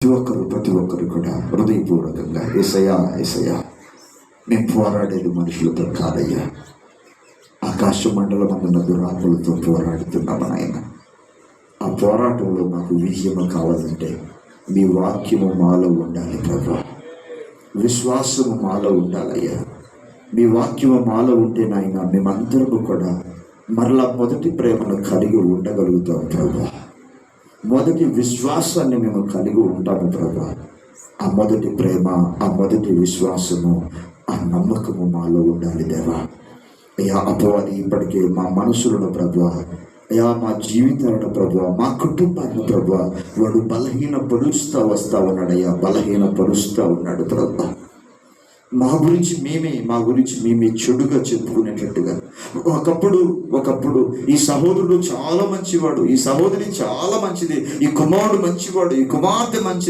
ప్రతి ఒక్కరు కూడా హృదయపూర్వకంగా యేసయ్యా యేసయ్యా, మేము పోరాడేది మనుషులతో కాదయ్యా, ఆకాశ మండలం అందున్న దురాత్మలతో పోరాడుతున్నాము నాయన. ఆ పోరాటంలో మాకు విజయము కావాలంటే మీ వాక్యము మాలో ఉండాలి ప్రభా, విశ్వాసము మాలో ఉండాలయ్యా. మీ వాక్యము మాలో ఉంటే నాయన మేమందరము కూడా మరలా మొదటి ప్రేమను కలిగి ఉండగలుగుతాం ప్రభా. మొదటి విశ్వాసాన్ని మేము కలిగి ఉంటాము ప్రభా. ఆ మొదటి ప్రేమ, ఆ మొదటి విశ్వాసము, ఆ నమ్మకము మాలో ఉండాలి దేవా. అయ్యా, అపవాది ఇప్పటికే మా మనసులను ప్రభా, అయ్యా మా జీవితాలను ప్రభా, మా కుటుంబాన్ని ప్రభా, వాడు బలహీనపరుస్తూ వస్తూ ఉన్నాడయ్యా, బలహీనపరుస్తూ ఉన్నాడు ప్రభా. మా గురించి మేమే చెడుగా చెప్పుకునేటట్టుగా ఒకప్పుడు ఈ సహోదరుడు చాలా మంచివాడు, ఈ సహోదరి చాలా మంచిది, ఈ కుమారుడు మంచివాడు, ఈ కుమార్తె మంచిది